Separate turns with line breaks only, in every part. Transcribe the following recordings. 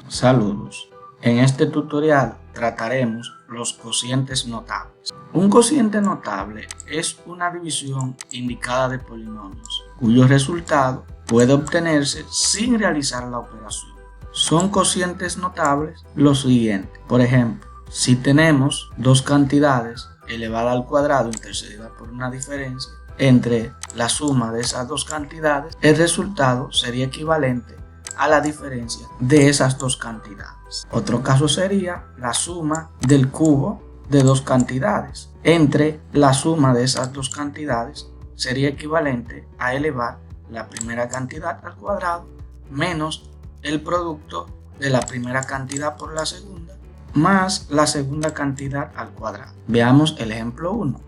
Saludos. En este tutorial trataremos los cocientes notables. Un cociente notable es una división indicada de polinomios, cuyo resultado puede obtenerse sin realizar la operación. Son cocientes notables los siguientes. Por ejemplo, si tenemos dos cantidades elevada al cuadrado intercedida por una diferencia entre la suma de esas dos cantidades, el resultado sería equivalente a la diferencia de esas dos cantidades. Otro caso sería la suma del cubo de dos cantidades entre la suma de esas dos cantidades sería equivalente a elevar la primera cantidad al cuadrado menos el producto de la primera cantidad por la segunda más la segunda cantidad al cuadrado. Veamos el ejemplo 1.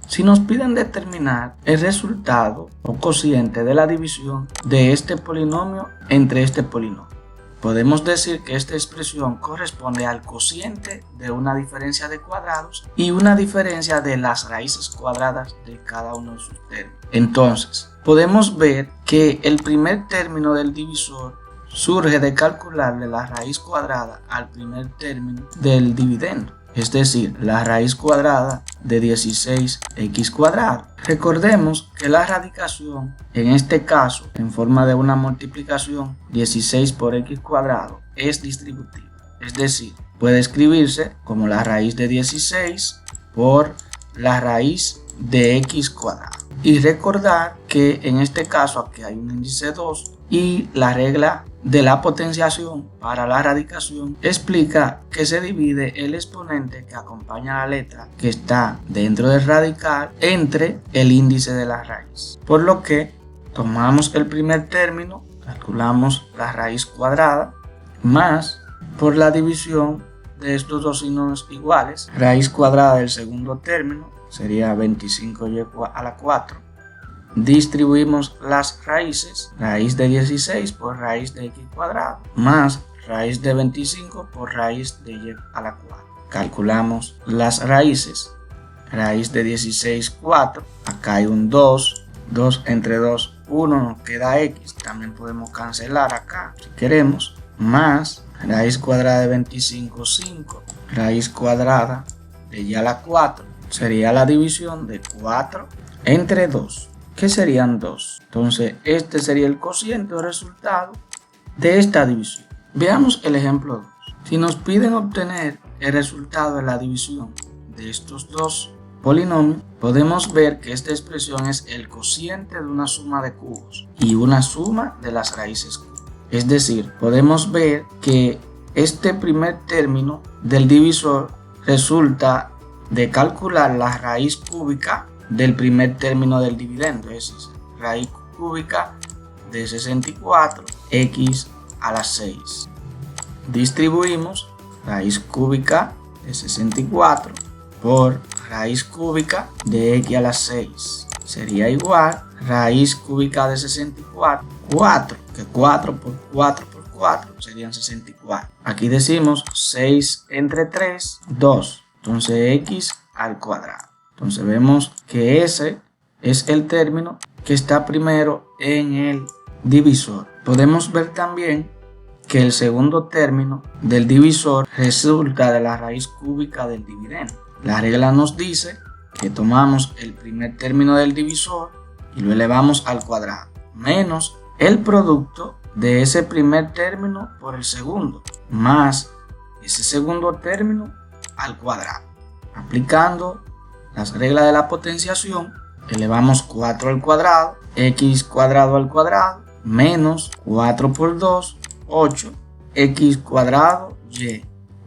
Si nos piden determinar el resultado o cociente de la división de este polinomio entre este polinomio, podemos decir que esta expresión corresponde al cociente de una diferencia de cuadrados y una diferencia de las raíces cuadradas de cada uno de sus términos. Entonces, podemos ver que el primer término del divisor surge de calcularle la raíz cuadrada al primer término del dividendo, es decir, la raíz cuadrada de 16x cuadrado. Recordemos que la radicación, en este caso, en forma de una multiplicación, 16 por x cuadrado, es distributiva. Es decir, puede escribirse como la raíz de 16 por la raíz de x cuadrado. Y recordar que en este caso aquí hay un índice 2 y la regla de la potenciación para la radicación explica que se divide el exponente que acompaña a la letra que está dentro del radical entre el índice de la raíz. Por lo que tomamos el primer término, calculamos la raíz cuadrada más por la división de estos dos signos iguales, raíz cuadrada del segundo término sería 25y a la 4. Distribuimos las raíces, raíz de 16 por raíz de x cuadrado, más raíz de 25 por raíz de y a la 4. Calculamos las raíces, raíz de 16, 4, acá hay un 2, 2 entre 2, 1, nos queda x, también podemos cancelar acá si queremos, más raíz cuadrada de 25, 5, raíz cuadrada de y a la 4, sería la división de 4 entre 2. ¿Qué serían 2? Entonces, este sería el cociente o resultado de esta división. Veamos el ejemplo 2. Si nos piden obtener el resultado de la división de estos dos polinomios, podemos ver que esta expresión es el cociente de una suma de cubos y una suma de las raíces cúbicas. Es decir, podemos ver que este primer término del divisor resulta de calcular la raíz cúbica del primer término del dividendo, es raíz cúbica de 64 x a la 6. Distribuimos raíz cúbica de 64 por raíz cúbica de x a la 6. Sería igual raíz cúbica de 64, 4, que 4 por 4 por 4 serían 64. Aquí decimos 6 entre 3, 2. Entonces x al cuadrado. Entonces vemos que ese es el término que está primero en el divisor. Podemos ver también que el segundo término del divisor resulta de la raíz cúbica del dividendo. La regla nos dice que tomamos el primer término del divisor y lo elevamos al cuadrado, menos el producto de ese primer término por el segundo, más ese segundo término al cuadrado. Aplicando las reglas de la potenciación, elevamos 4 al cuadrado, x cuadrado al cuadrado, menos 4 por 2, 8, x cuadrado y,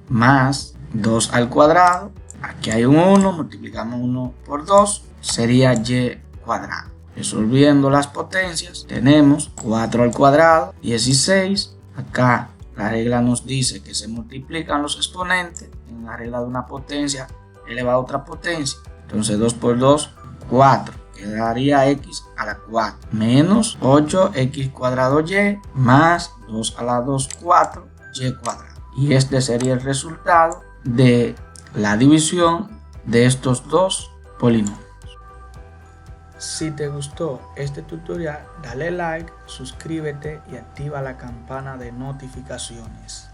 más 2 al cuadrado, aquí hay un 1, multiplicamos 1 por 2, sería y cuadrado. Resolviendo las potencias, tenemos 4 al cuadrado, 16, acá la regla nos dice que se multiplican los exponentes, en la regla de una potencia elevado a otra potencia. Entonces 2 por 2, 4. Quedaría x a la 4. Menos 8x cuadrado y más 2 a la 2, 4 y cuadrado. Y este sería el resultado de la división de estos dos polinomios. Si te gustó este tutorial, dale like, suscríbete y activa la campana de notificaciones.